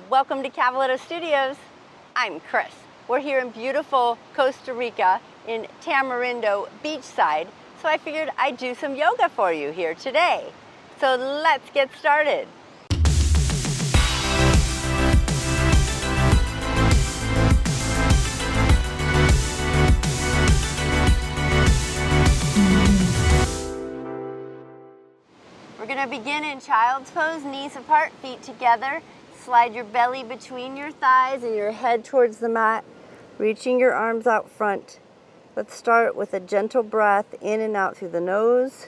Welcome to Cavaletto Studios. I'm Chris. We're here in beautiful Costa Rica in Tamarindo beachside, so I figured I'd do some yoga for you here today. So let's get started. We're going to begin in child's pose, knees apart, feet together. Slide your belly between your thighs and your head towards the mat, reaching your arms out front. Let's start with a gentle breath in and out through the nose.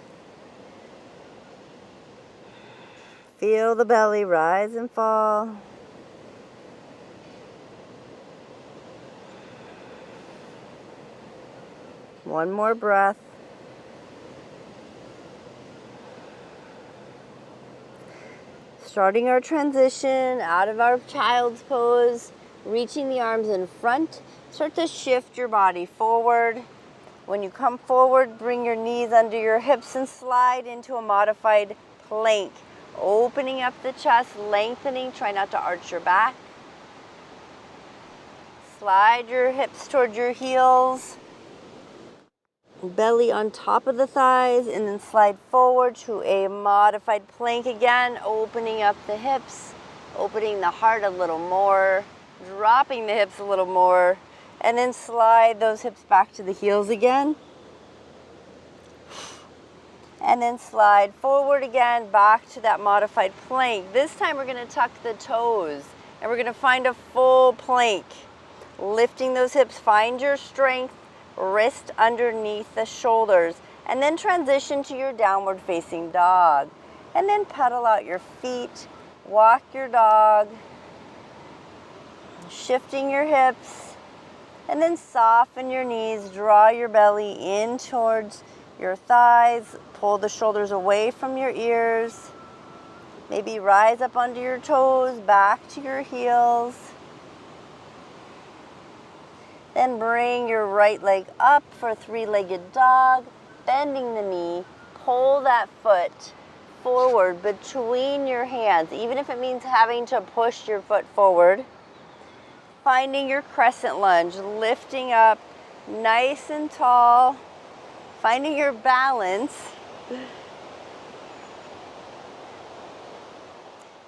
Feel the belly rise and fall. One more breath. Starting our transition out of our child's pose, reaching the arms in front, start to shift your body forward. When you come forward, bring your knees under your hips and slide into a modified plank. Opening up the chest, lengthening, try not to arch your back. Slide your hips towards your heels. Belly on top of the thighs, and then slide forward to a modified plank again, opening up the hips, opening the heart a little more, dropping the hips a little more, and then slide those hips back to the heels again. And then slide forward again, back to that modified plank. This time we're going to tuck the toes, and we're going to find a full plank. Lifting those hips, find your strength. Wrist underneath the shoulders, and then transition to your downward facing dog, and then pedal out your feet, walk your dog, shifting your hips, and then soften your knees, draw your belly in towards your thighs, pull the shoulders away from your ears, maybe rise up onto your toes, back to your heels. Then bring your right leg up for a three-legged dog, bending the knee, pull that foot forward between your hands, even if it means having to push your foot forward. Finding your crescent lunge, lifting up nice and tall, finding your balance.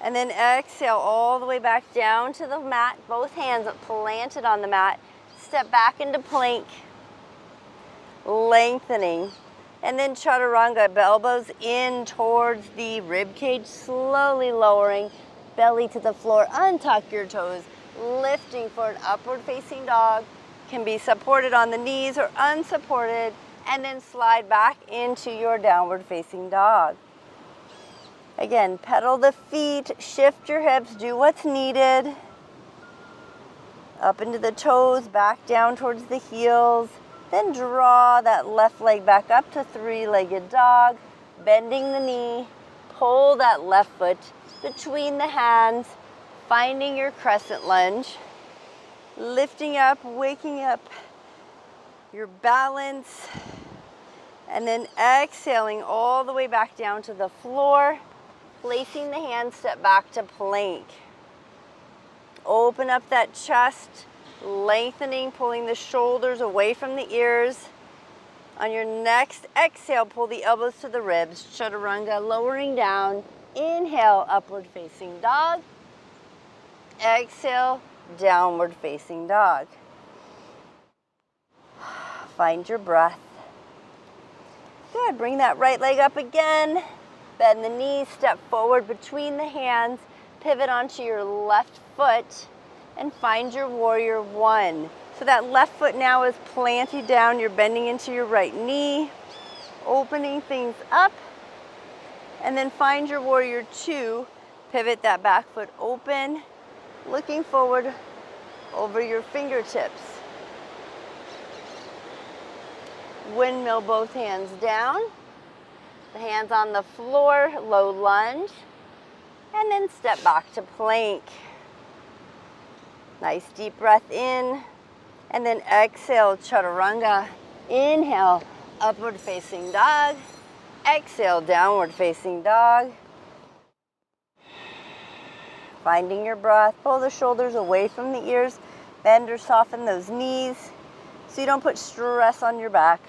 And then exhale all the way back down to the mat, both hands planted on the mat. Step back into plank, lengthening, and then Chaturanga, elbows in towards the rib cage, slowly lowering, belly to the floor, untuck your toes, lifting for an upward facing dog, can be supported on the knees or unsupported, and then slide back into your downward facing dog. Again, pedal the feet, shift your hips, do what's needed. Up into the toes, back down towards the heels. Then draw that left leg back up to three-legged dog, bending the knee. Pull that left foot between the hands, finding your crescent lunge. Lifting up, waking up your balance. And then exhaling all the way back down to the floor. Placing the hands, step back to plank. Open up that chest, lengthening, pulling the shoulders away from the ears. On your next exhale, pull the elbows to the ribs, Chaturanga, lowering down. Inhale, upward facing dog. Exhale, downward facing dog. Find your breath. Good, bring that right leg up again. Bend the knees, step forward between the hands. Pivot onto your left foot and find your warrior one. So that left foot now is planted down. You're bending into your right knee, opening things up, and then find your warrior two. Pivot that back foot open, looking forward over your fingertips. Windmill both hands down, the hands on the floor, low lunge. And then step back to plank. Nice deep breath in. And then exhale, Chaturanga. Inhale, upward facing dog. Exhale, downward facing dog. Finding your breath. Pull the shoulders away from the ears. Bend or soften those knees so you don't put stress on your back.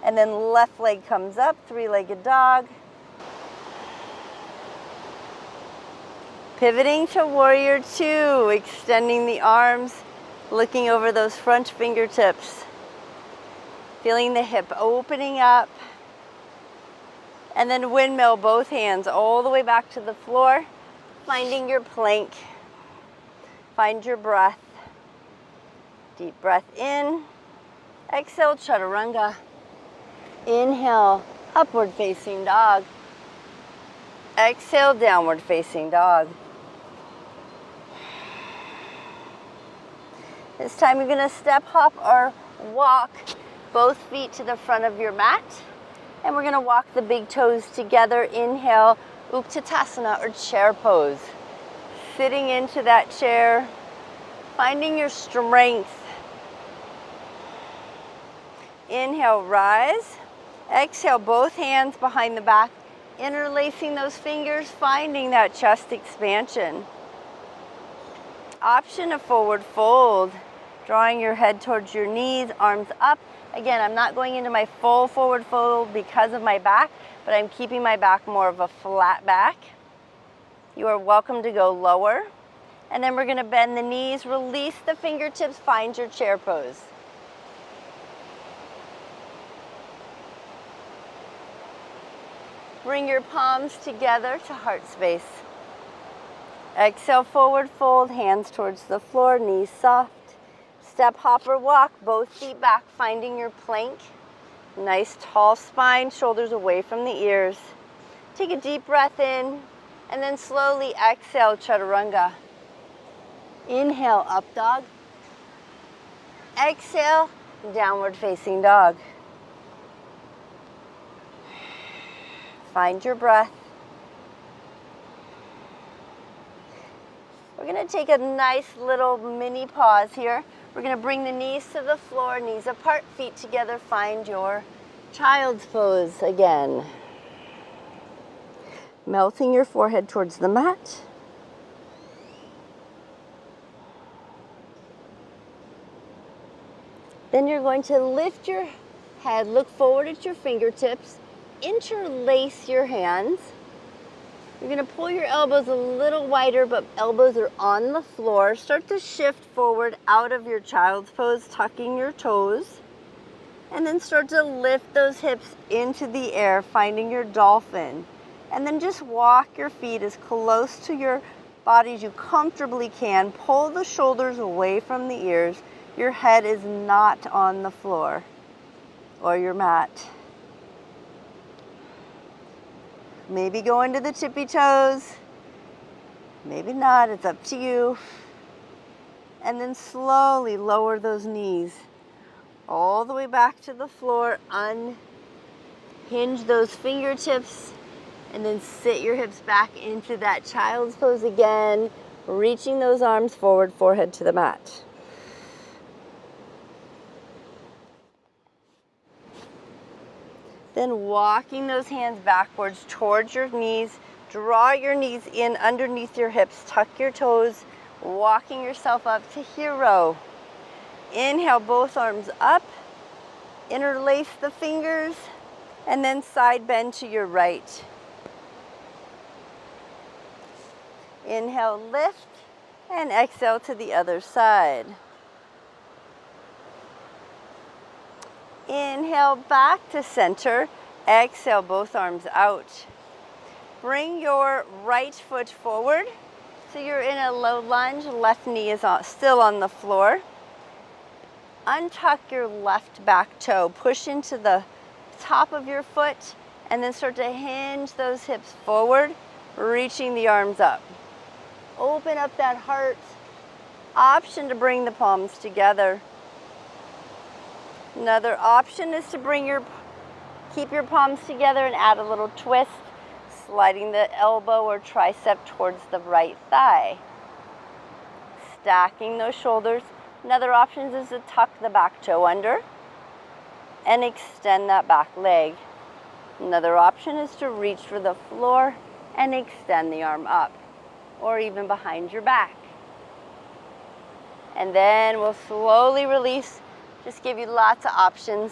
And then left leg comes up, three-legged dog. Pivoting to warrior two, extending the arms, looking over those front fingertips. Feeling the hip opening up. And then windmill both hands all the way back to the floor. Finding your plank. Find your breath. Deep breath in. Exhale, chaturanga. Inhale, upward facing dog. Exhale, downward facing dog. This time you're gonna step, hop, or walk both feet to the front of your mat. And we're gonna walk the big toes together. Inhale, Uttanasana or chair pose. Sitting into that chair, finding your strength. Inhale, rise. Exhale, both hands behind the back, interlacing those fingers, finding that chest expansion. Option of forward fold, drawing your head towards your knees, arms up. Again, I'm not going into my full forward fold because of my back, but I'm keeping my back more of a flat back. You are welcome to go lower. And then we're gonna bend the knees, release the fingertips, find your chair pose. Bring your palms together to heart space. Exhale, forward fold, hands towards the floor, knees soft. Step, hop, or walk, both feet back, finding your plank. Nice tall spine, shoulders away from the ears. Take a deep breath in, and then slowly exhale, chaturanga. Inhale, up dog. Exhale, downward facing dog. Find your breath. We're gonna take a nice little mini pause here. We're gonna bring the knees to the floor, knees apart, feet together. Find your child's pose again. Melting your forehead towards the mat. Then you're going to lift your head, look forward at your fingertips, interlace your hands. You're gonna pull your elbows a little wider, but elbows are on the floor. Start to shift forward out of your child's pose, tucking your toes. And then start to lift those hips into the air, finding your dolphin. And then just walk your feet as close to your body as you comfortably can. Pull the shoulders away from the ears. Your head is not on the floor or your mat. Maybe go into the tippy toes, maybe not, it's up to you. And then slowly lower those knees all the way back to the floor. Unhinge those fingertips and then sit your hips back into that child's pose again, reaching those arms forward, forehead to the mat. Then walking those hands backwards towards your knees. Draw your knees in underneath your hips. Tuck your toes. Walking yourself up to hero. Inhale, both arms up. Interlace the fingers. And then side bend to your right. Inhale, lift. And exhale to the other side. Inhale, back to center. Exhale, both arms out. Bring your right foot forward. So you're in a low lunge. Left knee is still on the floor. Untuck your left back toe. Push into the top of your foot. And then start to hinge those hips forward, reaching the arms up. Open up that heart. Option to bring the palms together. Another option is to keep your palms together and add a little twist, sliding the elbow or tricep towards the right thigh. Stacking those shoulders. Another option is to tuck the back toe under and extend that back leg. Another option is to reach for the floor and extend the arm up. or even behind your back. And then we'll slowly release, just give you lots of options.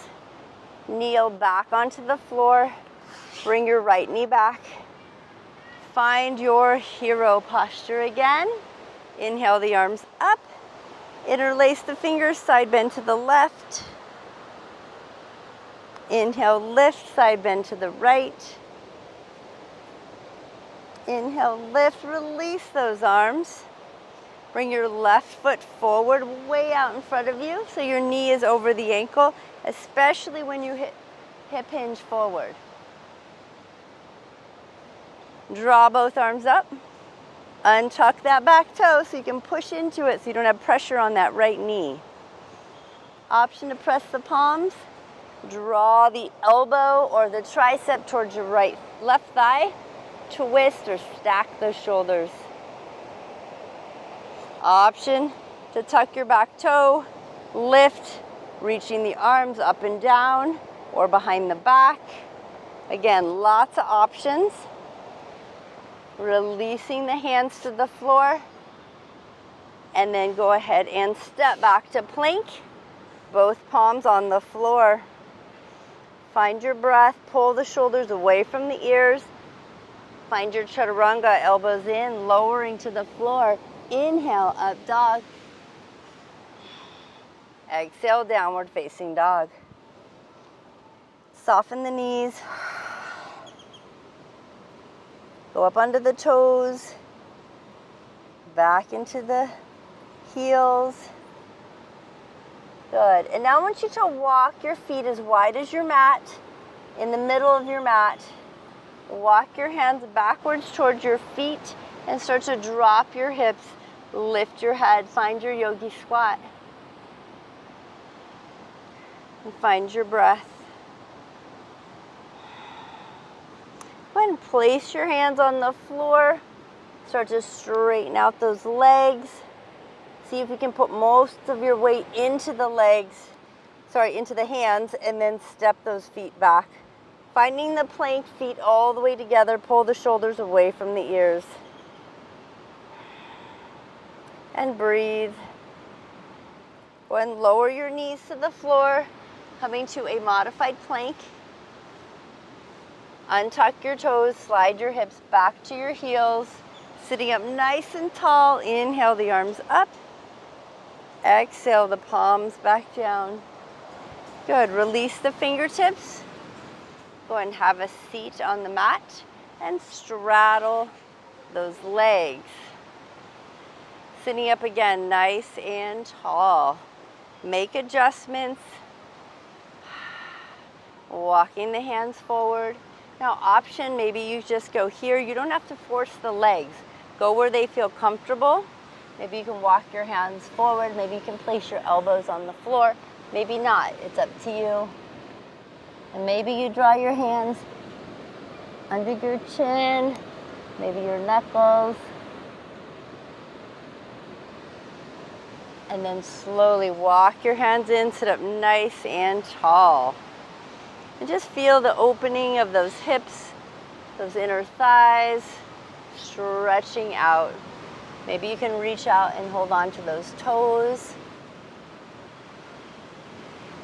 Kneel back onto the floor, bring your right knee back. Find your hero posture again. Inhale the arms up, interlace the fingers, side bend to the left. Inhale, lift, side bend to the right. Inhale, lift, release those arms. Bring your left foot forward, way out in front of you, so your knee is over the ankle, especially when you hip hinge forward. Draw both arms up. Untuck that back toe so you can push into it so you don't have pressure on that right knee. Option to press the palms. Draw the elbow or the tricep towards your left thigh. Twist or stack those shoulders. Option to tuck your back toe, lift, reaching the arms up and down or behind the back. Again, lots of options. Releasing the hands to the floor, and then go ahead and step back to plank. Both palms on the floor. Find your breath, pull the shoulders away from the ears. Find your chaturanga, elbows in, lowering to the floor. Inhale, up dog. Exhale, downward facing dog. Soften the knees. Go up under the toes. Back into the heels. Good. And now I want you to walk your feet as wide as your mat, in the middle of your mat. Walk your hands backwards towards your feet and start to drop your hips. Lift your head. Find your yogi squat. And find your breath. Go ahead and place your hands on the floor. Start to straighten out those legs. See if you can put most of your weight into the into the hands, and then step those feet back. Finding the plank, feet all the way together. Pull the shoulders away from the ears. And breathe. Go ahead and lower your knees to the floor, coming to a modified plank. Untuck your toes, slide your hips back to your heels. Sitting up nice and tall, inhale the arms up. Exhale the palms back down. Good, release the fingertips. Go ahead and have a seat on the mat and straddle those legs. Sitting up again, nice and tall. Make adjustments. Walking the hands forward. Now option, maybe you just go here. You don't have to force the legs. Go where they feel comfortable. Maybe you can walk your hands forward. Maybe you can place your elbows on the floor. Maybe not. It's up to you. And maybe you draw your hands under your chin, maybe your knuckles. And then slowly walk your hands in, sit up nice and tall. And just feel the opening of those hips, those inner thighs, stretching out. Maybe you can reach out and hold on to those toes.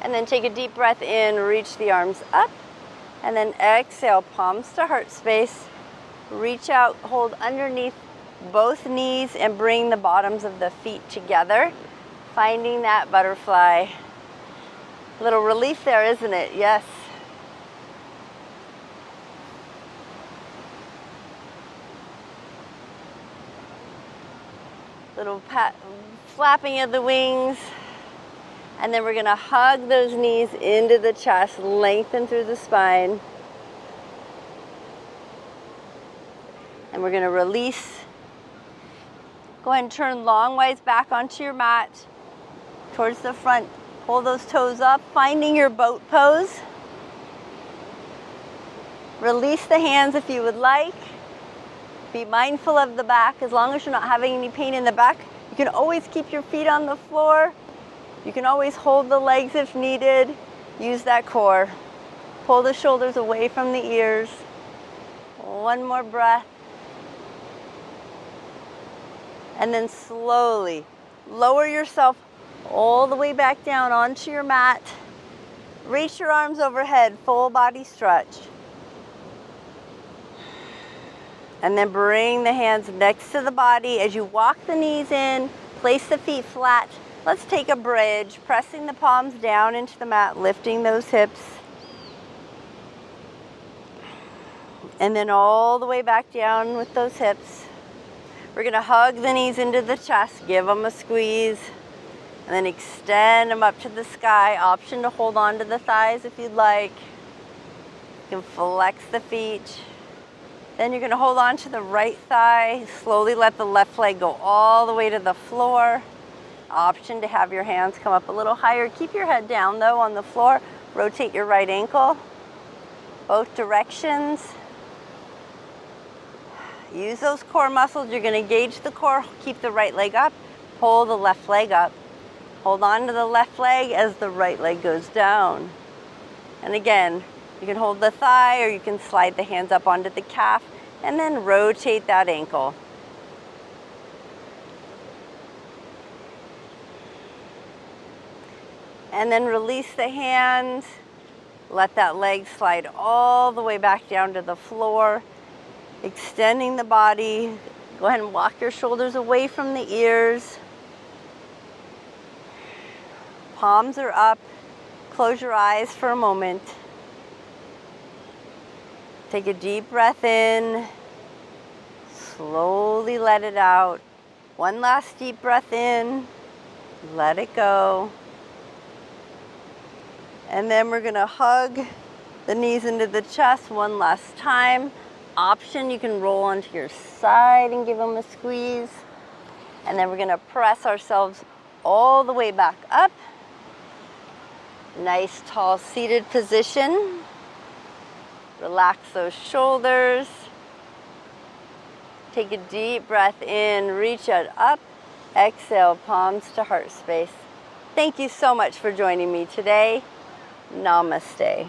And then take a deep breath in, reach the arms up. And then exhale, palms to heart space. Reach out, hold underneath both knees and bring the bottoms of the feet together. Finding that butterfly. Little relief there, isn't it? Yes. Little flapping of the wings. And then we're gonna hug those knees into the chest, lengthen through the spine. And we're gonna release. Go ahead and turn longwise back onto your mat, towards the front. Pull those toes up, finding your boat pose. Release the hands if you would like. Be mindful of the back. As long as you're not having any pain in the back, you can always keep your feet on the floor. You can always hold the legs if needed. Use that core. Pull the shoulders away from the ears. One more breath. And then slowly lower yourself all the way back down onto your mat. Reach your arms overhead, full body stretch. And then bring the hands next to the body as you walk the knees in, place the feet flat. Let's take a bridge, pressing the palms down into the mat, lifting those hips. And then all the way back down with those hips. We're gonna hug the knees into the chest, give them a squeeze, and then extend them up to the sky. Option to hold on to the thighs if you'd like. You can flex the feet. Then you're gonna hold on to the right thigh, slowly let the left leg go all the way to the floor. Option to have your hands come up a little higher. Keep your head down though on the floor. Rotate your right ankle, both directions. Use those core muscles. You're gonna engage the core, keep the right leg up, pull the left leg up. Hold on to the left leg as the right leg goes down. And again, you can hold the thigh or you can slide the hands up onto the calf and then rotate that ankle. And then release the hands. Let that leg slide all the way back down to the floor. Extending the body. Go ahead and walk your shoulders away from the ears. Palms are up. Close your eyes for a moment. Take a deep breath in. Slowly let it out. One last deep breath in. Let it go. And then we're gonna hug the knees into the chest one last time. Option, you can roll onto your side and give them a squeeze. And then we're gonna press ourselves all the way back up. Nice tall seated position. Relax those shoulders. Take a deep breath in, reach it up. Exhale, palms to heart space. Thank you so much for joining me today. Namaste.